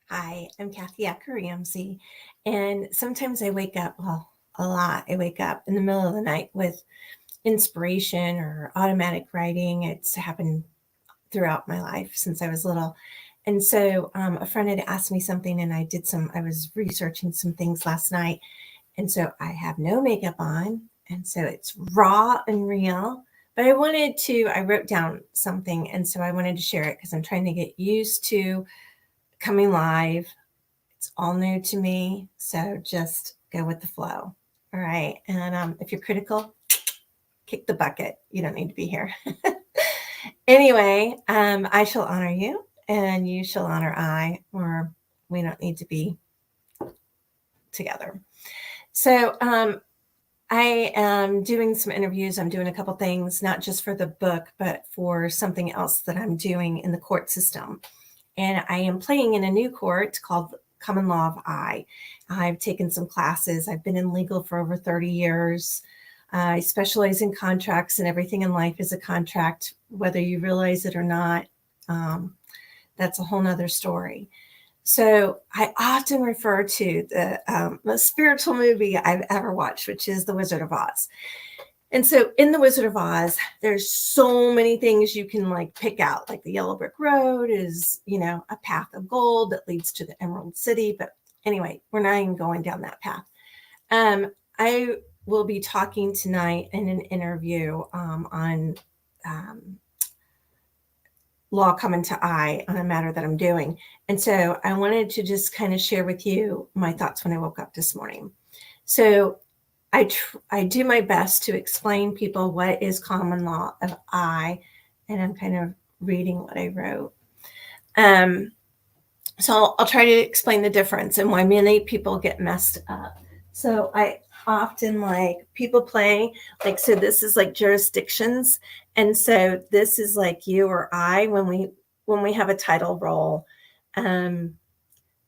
Hi, I'm Kathy Ecker Ramsey, and sometimes I wake up, well, a lot. I wake up in the middle of the night with inspiration or automatic writing. It's happened throughout my life since I was little. And so a friend had asked me something, and I was researching some things last night. And so I have no makeup on. And so it's raw and real. But I wrote down something. And so I wanted to share it because I'm trying to get used to coming live. It's all new to me, so just go with the flow. All right. And if you're critical, kick the bucket. You don't need to be here. Anyway, I shall honor you and you shall honor I, or we don't need to be together. So I am doing some interviews. I'm doing a couple things, not just for the book, but for something else that I'm doing in the court system. And I am playing in a new court called Common Law of I. I've taken some classes. I've been in legal for over 30 years. I specialize in contracts, and everything in life is a contract, whether you realize it or not. That's a whole nother story. So I often refer to the most spiritual movie I've ever watched, which is The Wizard of Oz. And so in The Wizard of Oz, there's so many things you can like pick out. Like the yellow brick road is, a path of gold that leads to the Emerald City. But anyway, we're not even going down that path. I will be talking tonight in an interview on law coming to I on a matter that I'm doing. And so I wanted to just kind of share with you my thoughts when I woke up this morning. So I do my best to explain people what is common law of I, and I'm kind of reading what I wrote. So I'll try to explain the difference and why many people get messed up. So I often like people play, like, so this is like jurisdictions. And so this is like you or I when we have a title role.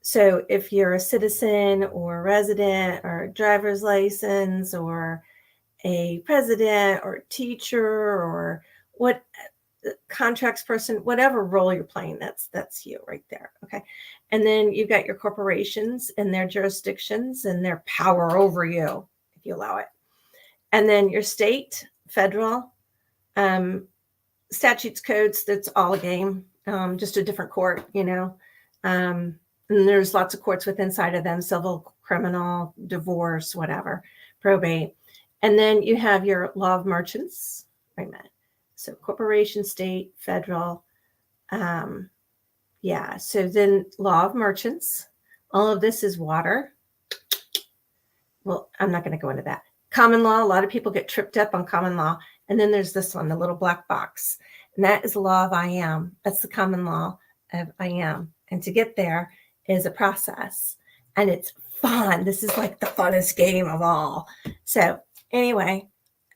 So if you're a citizen or a resident or a driver's license or a president or a teacher or what contracts person, whatever role you're playing, that's you right there. Okay. And then you've got your corporations and their jurisdictions and their power over you, if you allow it. And then your state, federal, statutes, codes, that's all a game, just a different court, and there's lots of courts with inside of them: civil, criminal, divorce, whatever, probate. And then you have your law of merchants. Wait a minute. So corporation, state, federal. So then law of merchants. All of this is water. Well, I'm not going to go into that. Common law. A lot of people get tripped up on common law. And then there's this one, the little black box. And that is the law of I am. That's the common law of I am. And to get there is a process. And it's fun. This is like the funnest game of all. So anyway,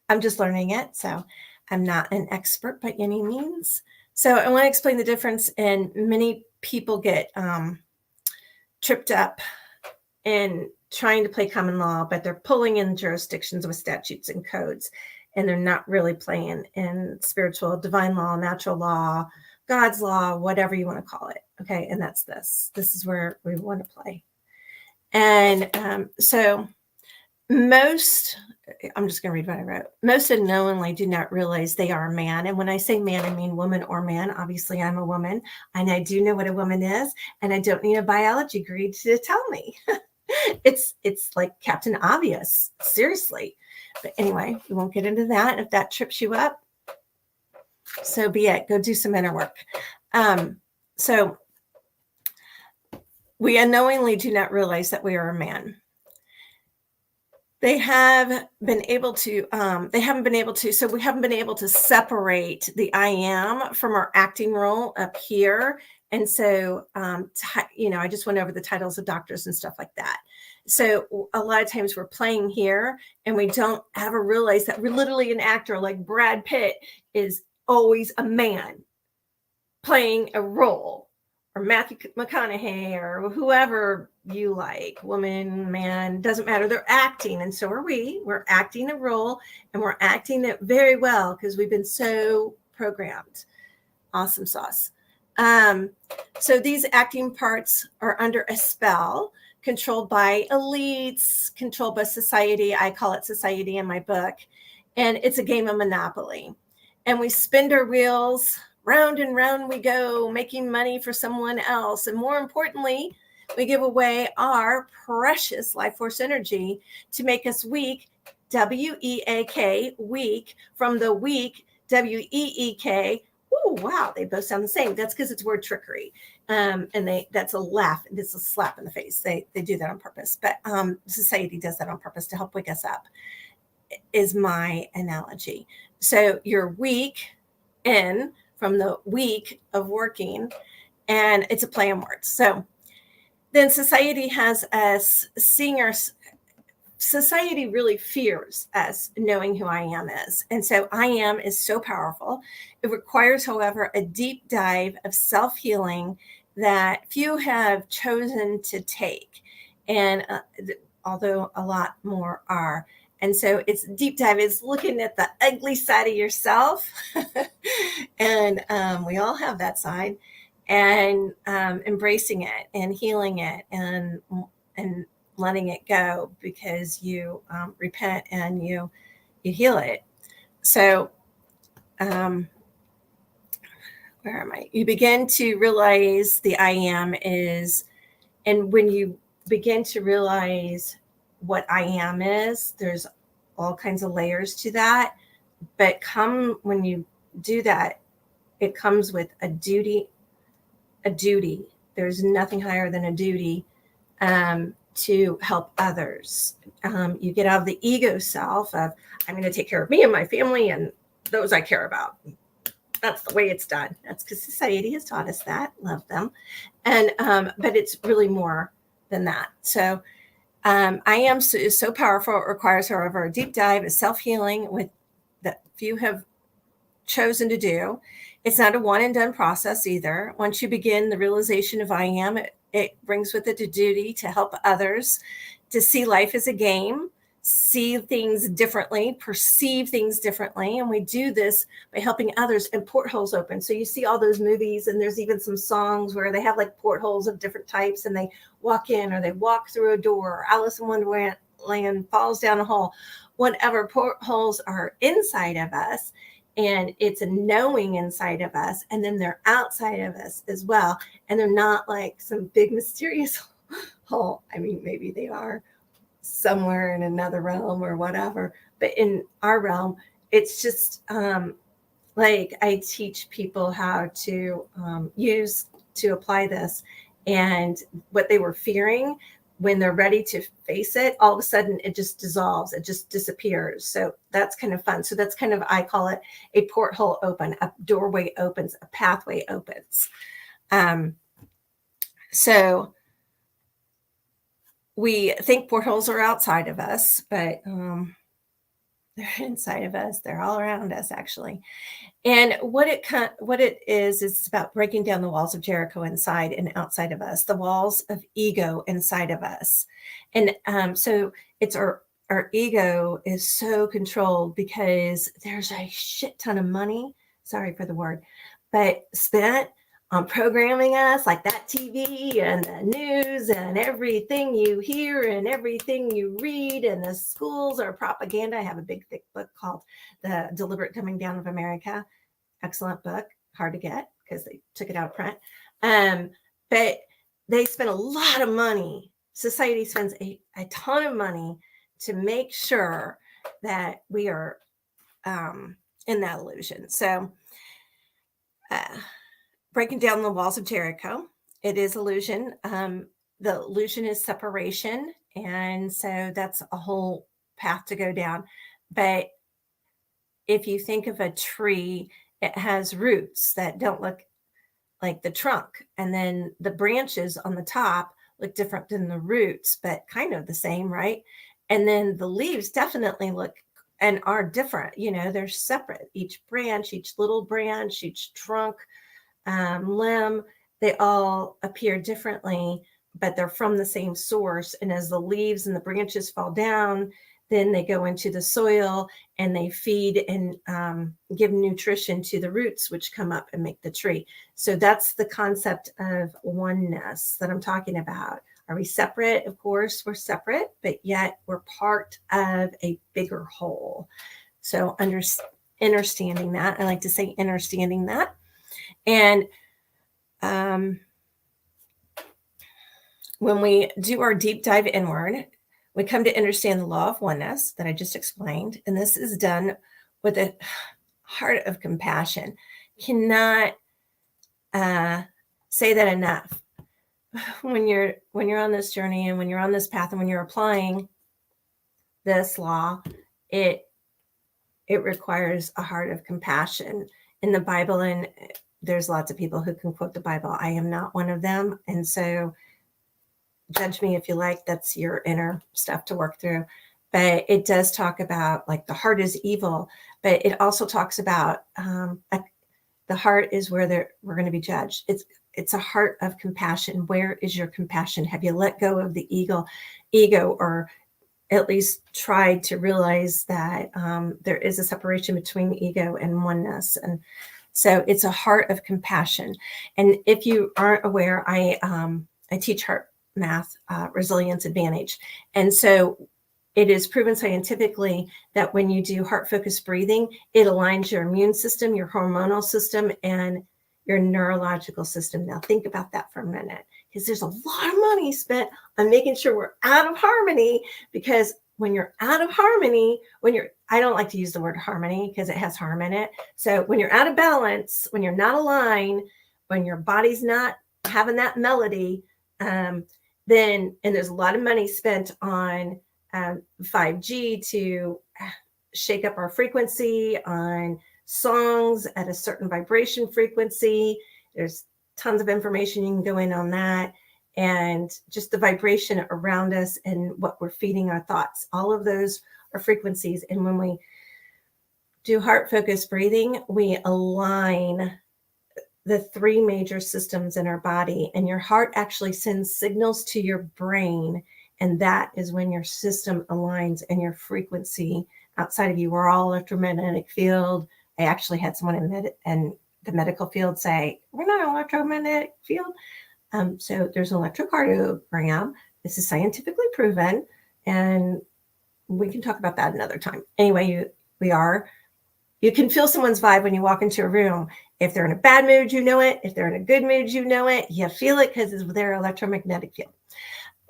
I'm just learning it. So I'm not an expert by any means. So I want to explain the difference. And many people get tripped up in trying to play common law, but they're pulling in jurisdictions with statutes and codes. And they're not really playing in spiritual, divine law, natural law, God's law, whatever you want to call it. Okay. And that's this. This is where we want to play. And so most, I'm just going to read what I wrote. Most unknowingly do not realize they are a man. And when I say man, I mean woman or man. Obviously, I'm a woman, and I do know what a woman is, and I don't need a biology degree to tell me. It's like Captain Obvious, seriously. But anyway, we won't get into that. If that trips you up, so be it. Go do some inner work. So we unknowingly do not realize that we are a man. They haven't been able to, so we haven't been able to separate the I am from our acting role up here. And so, I just went over the titles of doctors and stuff like that. So a lot of times we're playing here and we don't ever realize that we're literally an actor. Like Brad Pitt is always a man playing a role, or Matthew McConaughey, or whoever you like, woman, man, doesn't matter. They're acting, and so are we. We're acting a role, and we're acting it very well because we've been so programmed. Awesome sauce. So these acting parts are under a spell, controlled by elites, controlled by society. I call it society in my book. And it's a game of Monopoly. And we spin our wheels, round and round we go, making money for someone else. And more importantly, we give away our precious life force energy to make us weak, WEAK, weak, from the weak, WEEK. Oh, wow, they both sound the same. That's because it's word trickery. And that's a laugh. It's a slap in the face. They do that on purpose. But society does that on purpose to help wake us up, is my analogy. So you're weak in from the week of working, and it's a play on words. So then society has us seeing our society really fears us knowing who I am is. And so I am is so powerful. It requires, however, a deep dive of self-healing that few have chosen to take. And although a lot more are. And so it's deep dive, it's looking at the ugly side of yourself. And we all have that side, and embracing it and healing it and letting it go, because you repent and you heal it. So where am I? You begin to realize the I am is, and when you begin to realize what I am is, there's all kinds of layers to that. But when you do that, it comes with a duty. There's nothing higher than a duty to help others. You get out of the ego self of, I'm going to take care of me and my family and those I care about. That's the way it's done. That's because society has taught us that. Love them. And but it's really more than that. So I am is so powerful. It requires, however, a deep dive, a self-healing with that few have chosen to do. It's not a one and done process either. Once you begin the realization of I am, it brings with it a duty to help others, to see life as a game, see things differently, perceive things differently. And we do this by helping others, and portholes open. So you see all those movies, and there's even some songs where they have like portholes of different types, and they walk in or they walk through a door, or Alice in Wonderland falls down a hole. Whatever, portholes are inside of us. And it's a knowing inside of us, and then they're outside of us as well. And they're not like some big mysterious hole. I mean, maybe they are somewhere in another realm or whatever, but in our realm, it's just like I teach people how to apply this, and what they were fearing, when they're ready to face it, all of a sudden it just dissolves, it just disappears. So that's kind of fun. So that's kind of, I call it a porthole open, a doorway opens, a pathway opens. So we think portholes are outside of us, but they're inside of us. They're all around us, actually. And what it is it's about breaking down the walls of Jericho inside and outside of us, the walls of ego inside of us. And so it's our ego is so controlled because there's a shit ton of money, sorry for the word, but spent on programming us, like that TV and the news and everything you hear and everything you read, and the schools are propaganda. I have a big thick book called The Deliberate Dumbing Down of America. Excellent book, hard to get because they took it out of print. But they spend a lot of money. Society spends a ton of money to make sure that we are in that illusion. So breaking down the walls of Jericho, it is illusion. The illusion is separation. And so that's a whole path to go down. But if you think of a tree, it has roots that don't look like the trunk. And then the branches on the top look different than the roots, but kind of the same, right? And then the leaves definitely look and are different. You know, they're separate. Each branch, each little branch, each trunk, limb, they all appear differently, but they're from the same source. And as the leaves and the branches fall down, then they go into the soil and they feed and give nutrition to the roots, which come up and make the tree. So that's the concept of oneness that I'm talking about. Are we separate? Of course, we're separate, but yet we're part of a bigger whole. So understanding that, I like to say understanding that. And when we do our deep dive inward, we come to understand the law of oneness that I just explained. And this is done with a heart of compassion. Cannot say that enough. When you're on this journey and when you're on this path and when you're applying this law, it requires a heart of compassion. In the Bible, and there's lots of people who can quote the Bible. I am not one of them. And so judge me if you like, that's your inner stuff to work through. But it does talk about like the heart is evil, but it also talks about the heart is where we're going to be judged. It's a heart of compassion. Where is your compassion? Have you let go of the ego, or at least tried to realize that there is a separation between ego and oneness? And so it's a heart of compassion. And if you aren't aware, I teach heart math, resilience advantage. And so it is proven scientifically that when you do heart focused breathing, it aligns your immune system, your hormonal system, and your neurological system. Now think about that for a minute, because there's a lot of money spent on making sure we're out of harmony. Because when you're out of harmony, I don't like to use the word harmony because it has harm in it. So when you're out of balance, when you're not aligned, when your body's not having that melody, then, and there's a lot of money spent on 5G to shake up our frequency, on songs at a certain vibration frequency. There's tons of information you can go in on that. And just the vibration around us and what we're feeding our thoughts. All of those are frequencies. And when we do heart focused breathing, we align the three major systems in our body. And your heart actually sends signals to your brain. And that is when your system aligns and your frequency outside of you. We're all electromagnetic field. I actually had someone in the medical field say, we're not an electromagnetic field. So there's an electrocardiogram. This is scientifically proven. And we can talk about that another time. Anyway, you can feel someone's vibe when you walk into a room. If they're in a bad mood, you know it. If they're in a good mood, you know it. You feel it because it's their electromagnetic field.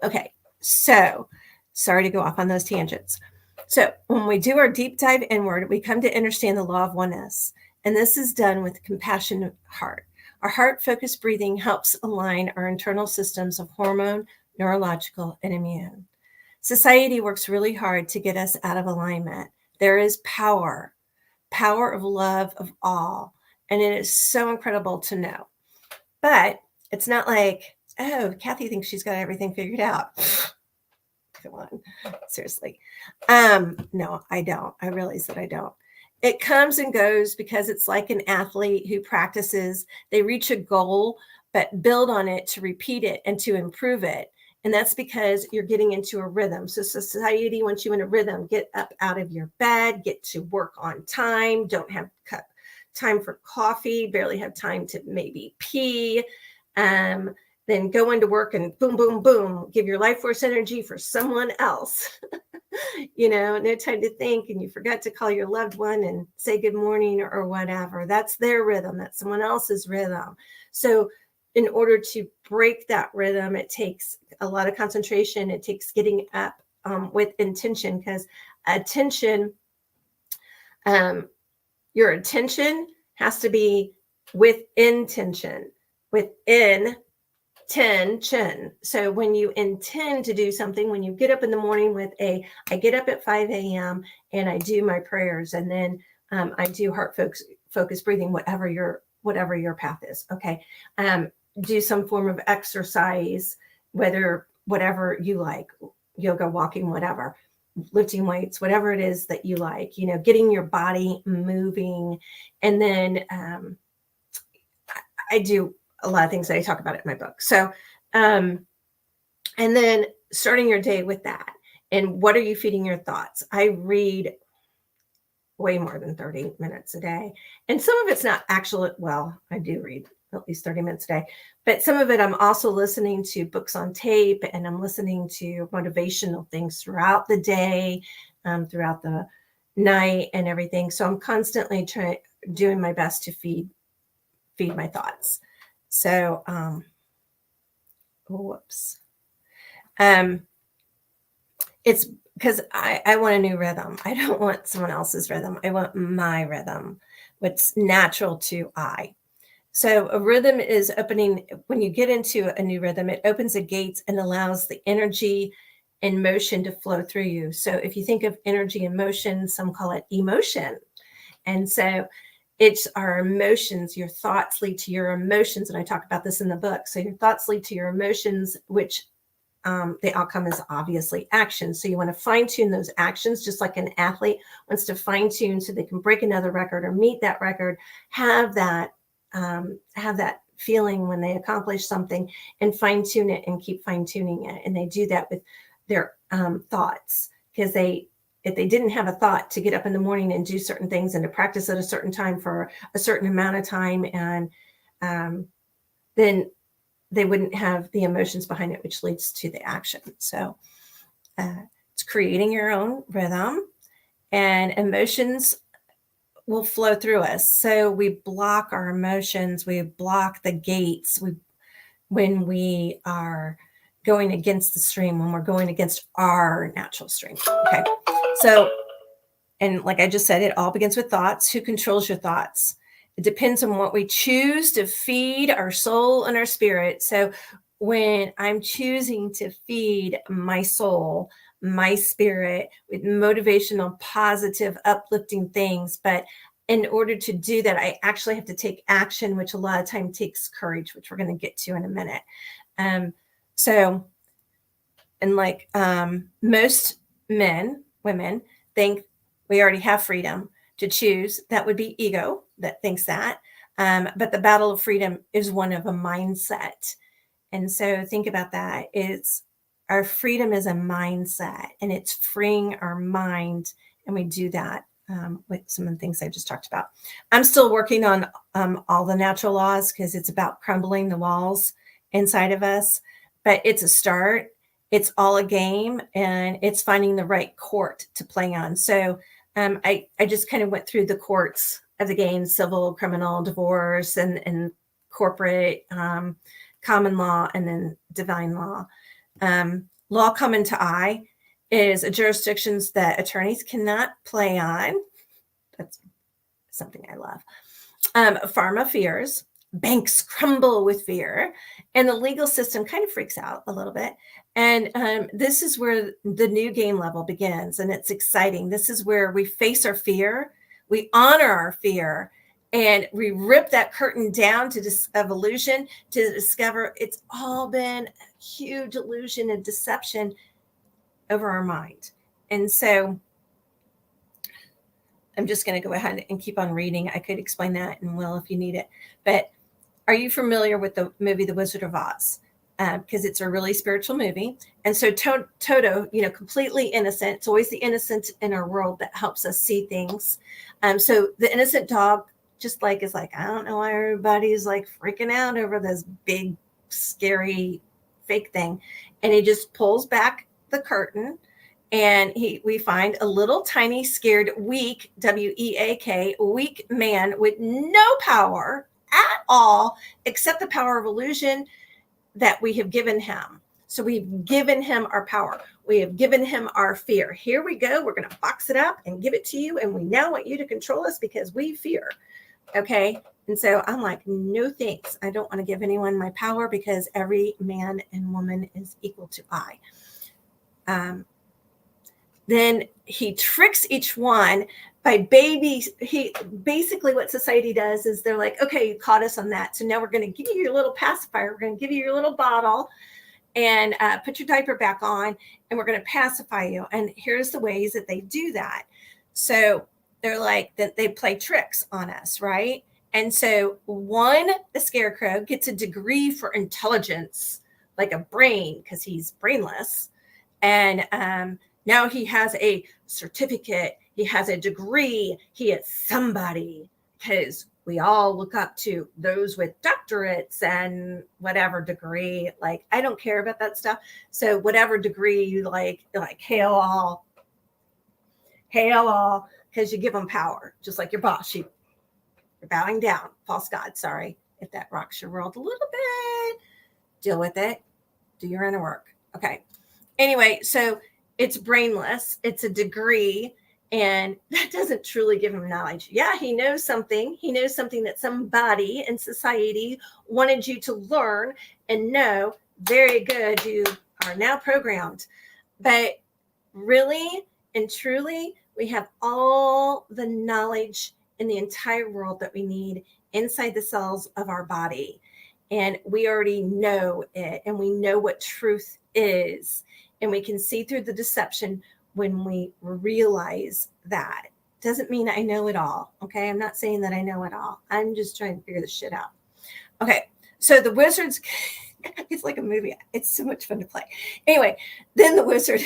Okay. So sorry to go off on those tangents. So when we do our deep dive inward, we come to understand the law of oneness. And this is done with compassionate heart. Our heart-focused breathing helps align our internal systems of hormone, neurological, and immune. Society works really hard to get us out of alignment. There is power of love of all. And it is so incredible to know. But it's not like, oh, Kathy thinks she's got everything figured out. Come on, seriously. No, I don't. I realize that I don't. It comes and goes because it's like an athlete who practices. They reach a goal, but build on it to repeat it and to improve it. And that's because you're getting into a rhythm. So society wants you in a rhythm. Get up out of your bed, get to work on time, don't have time for coffee, barely have time to maybe pee. Then go into work and boom, boom, boom, give your life force energy for someone else. No time to think, and you forgot to call your loved one and say good morning or whatever. That's their rhythm. That's someone else's rhythm. So in order to break that rhythm, it takes a lot of concentration. It takes getting up with intention, because attention, your attention has to be with intention, within tension. So when you intend to do something, when you get up in the morning I get up at 5 a.m. and I do my prayers, and then I do heart focus breathing, whatever your path is. Okay. Do some form of exercise, whatever you like, yoga, walking, whatever, lifting weights, whatever it is that you like, getting your body moving. And then I do a lot of things that I talk about in my book. So, and then starting your day with that. And what are you feeding your thoughts? I read way more than 30 minutes a day. And some of it's not actually, well, I do read at least 30 minutes a day, but some of it I'm also listening to books on tape, and I'm listening to motivational things throughout the day, throughout the night and everything. So I'm constantly doing my best to feed my thoughts. So, whoops. It's because I want a new rhythm. I don't want someone else's rhythm. I want my rhythm, what's natural to I. So a rhythm is opening. When you get into a new rhythm, it opens the gates and allows the energy and motion to flow through you. So if you think of energy and motion, some call it emotion. And so it's our emotions. Your thoughts lead to your emotions. And I talk about this in the book. So your thoughts lead to your emotions, which the outcome is obviously action. So you want to fine tune those actions, just like an athlete wants to fine tune so they can break another record or meet that record, have that feeling when they accomplish something, and fine tune it and keep fine tuning it. And they do that with their thoughts, because if they didn't have a thought to get up in the morning and do certain things and to practice at a certain time for a certain amount of time, and then they wouldn't have the emotions behind it, which leads to the action. So it's creating your own rhythm, and emotions will flow through us. So we block our emotions, we block the gates when we are going against the stream, when we're going against our natural stream. Okay. So, and like I just said, it all begins with thoughts. Who controls your thoughts? It depends on what we choose to feed our soul and our spirit. So when I'm choosing to feed my soul, my spirit with motivational, positive, uplifting things, but in order to do that, I actually have to take action, which a lot of time takes courage, which we're going to get to in a minute. So, and like most women think we already have freedom to choose. That would be ego that thinks that. But the battle of freedom is one of a mindset. And so think about that. Our freedom is a mindset, and it's freeing our mind. And we do that with some of the things I just talked about. I'm still working on all the natural laws, because it's about crumbling the walls inside of us, but it's a start. It's all a game, and it's finding the right court to play on. So I just kind of went through the courts of the game: civil, criminal, divorce, and corporate, common law, and then divine law. Law common to I is a jurisdictions that attorneys cannot play on. That's something I love. Pharma fears. Banks crumble with fear, and the legal system kind of freaks out a little bit. And this is where the new game level begins, and it's exciting. This is where we face our fear, we honor our fear, and we rip that curtain down to of illusion, to discover it's all been a huge illusion and deception over our mind. And so I'm just going to go ahead and keep on reading. I could explain that and will if you need it. But are you familiar with the movie The Wizard of Oz? Because it's a really spiritual movie. And so Toto, completely innocent. It's always the innocent in our world that helps us see things. So the innocent dog is like, I don't know why everybody's like freaking out over this big, scary fake thing. And he just pulls back the curtain, and we find a little tiny, scared, weak, W-E-A-K, weak man with no power at all, except the power of illusion that we have given him. So we've given him our power. We have given him our fear. Here we go. We're going to box it up and give it to you. And we now want you to control us because we fear. Okay. And so I'm like, no thanks. I don't want to give anyone my power, because every man and woman is equal to I. Then he tricks each one by basically what society does is they're like, okay, you caught us on that. So now we're going to give you your little pacifier. We're going to give you your little bottle, and put your diaper back on, and we're going to pacify you. And here's the ways that they do that. So they're like, that they play tricks on us, right? And so the scarecrow gets a degree for intelligence, like a brain, because he's brainless. And Now he has a certificate, he has a degree, he is somebody, because we all look up to those with doctorates and whatever degree. Like, I don't care about that stuff. So whatever degree you like hail all, because you give them power, just like your boss. You're bowing down, false god. Sorry if that rocks your world a little bit. Deal with it. Do your inner work. Okay. Anyway, so it's brainless. It's a degree, and that doesn't truly give him knowledge. Yeah, he knows something. He knows something that somebody in society wanted you to learn and know. Very good. You are now programmed. But really and truly, we have all the knowledge in the entire world that we need inside the cells of our body. And we already know it, and we know what truth is. And we can see through the deception when we realize that. Doesn't mean I know it all. Okay. I'm not saying that I know it all. I'm just trying to figure this shit out. Okay. So the wizards, it's like a movie. It's so much fun to play. Anyway, then the wizard,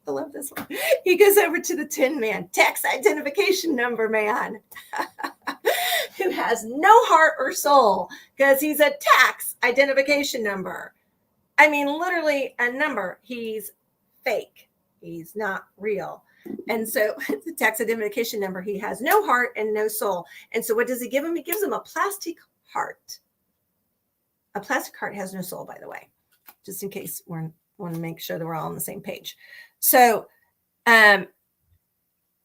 I love this one. He goes over to the Tin Man, tax identification number man, who has no heart or soul because he's a tax identification number. I mean, literally a number. He's fake. He's not real. And so the tax identification number, he has no heart and no soul. And so what does he give him? He gives him a plastic heart. A plastic heart has no soul, by the way, just in case we want to make sure that we're all on the same page. So the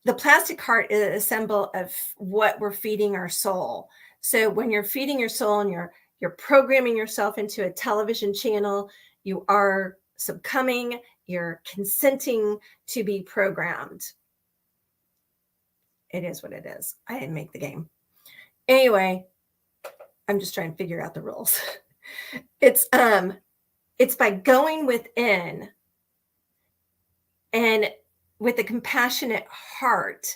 plastic heart is a symbol of what we're feeding our soul. So when you're feeding your soul and you're programming yourself into a television channel, you are succumbing, you're consenting to be programmed. It is what it is. I didn't make the game. Anyway, I'm just trying to figure out the rules. It's by going within and with a compassionate heart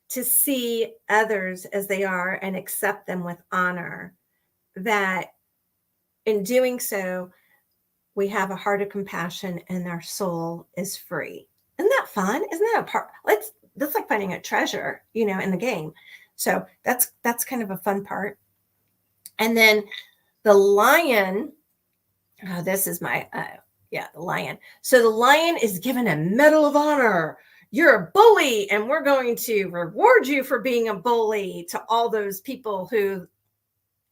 to see others as they are and accept them with honor, that in doing so, we have a heart of compassion and our soul is free. Isn't that fun? Isn't that a part? That's like finding a treasure, in the game. So that's kind of a fun part. And then the lion, this is my, the lion. So the lion is given a Medal of Honor. You're a bully, and we're going to reward you for being a bully to all those people who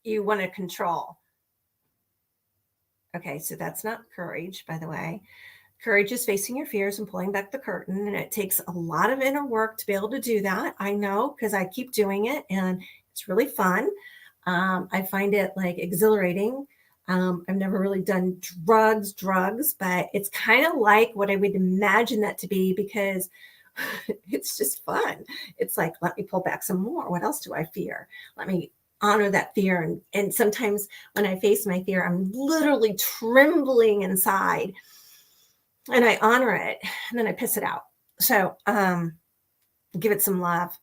you want to control. Okay, so that's not courage, by the way. Courage is facing your fears and pulling back the curtain, and it takes a lot of inner work to be able to do that. I know, because I keep doing it, and it's really fun. I find it like exhilarating. I've never really done drugs, but it's kind of like what I would imagine that to be, because it's just fun. It's like, let me pull back some more. What else do I fear? Let me honor that fear. And sometimes when I face my fear, I'm literally trembling inside, and I honor it, and then I piss it out. So give it some love,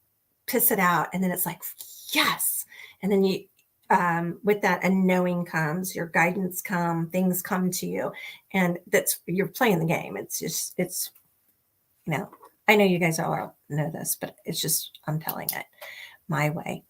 piss it out, and then it's like, yes. And then you, with that, a knowing comes, your guidance things come to you, and you're playing the game. It's I know you guys all know this, but it's just, I'm telling it my way.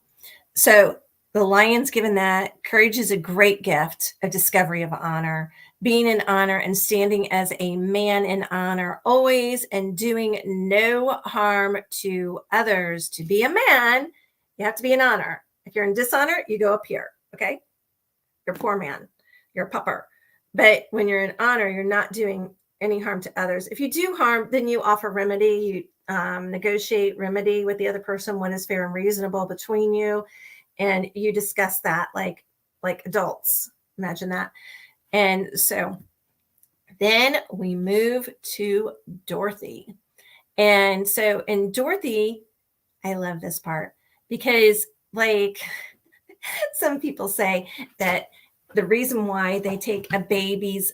So the lion's given that. Courage is a great gift of discovery of honor, being in honor and standing as a man in honor always, and doing no harm to others. To be a man, you have to be in honor. If you're in dishonor, you go up here. Okay. You're a poor man. You're a pupper. But when you're in honor, you're not doing any harm to others. If you do harm, then you offer remedy. You negotiate remedy with the other person, what is fair and reasonable between you. And you discuss that like adults. Imagine that. And so then we move to Dorothy. And so in Dorothy, I love this part, because some people say that the reason why they take a baby's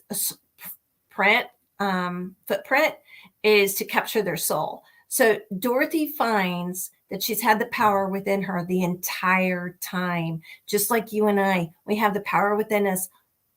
footprint is to capture their soul. So Dorothy finds that she's had the power within her the entire time, just like you and I. We have the power within us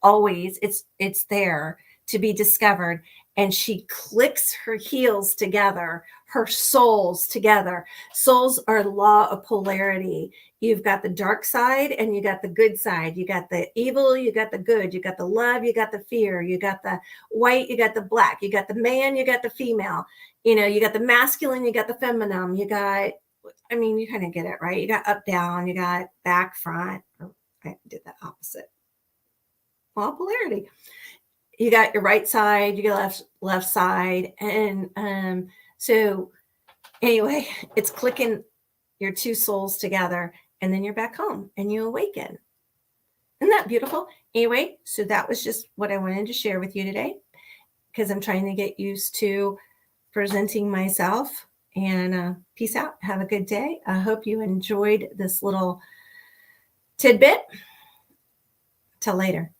always. It's there to be discovered. and she clicks her heels together, her soles together. Souls are law of polarity. You've got the dark side and you got the good side. You got the evil, you got the good, you got the love, you got the fear, you got the white, you got the black, you got the man, you got the female, you got the masculine, you got the feminine, you got, I mean, you kind of get it, right? You got up, down, you got back, front. Oh, I did the opposite. Well, polarity. You got your right side, you got left side. And so anyway, it's clicking your two souls together, and then you're back home and you awaken. Isn't that beautiful? Anyway, so that was just what I wanted to share with you today, because I'm trying to get used to presenting myself. And peace out. Have a good day. I hope you enjoyed this little tidbit. Till later.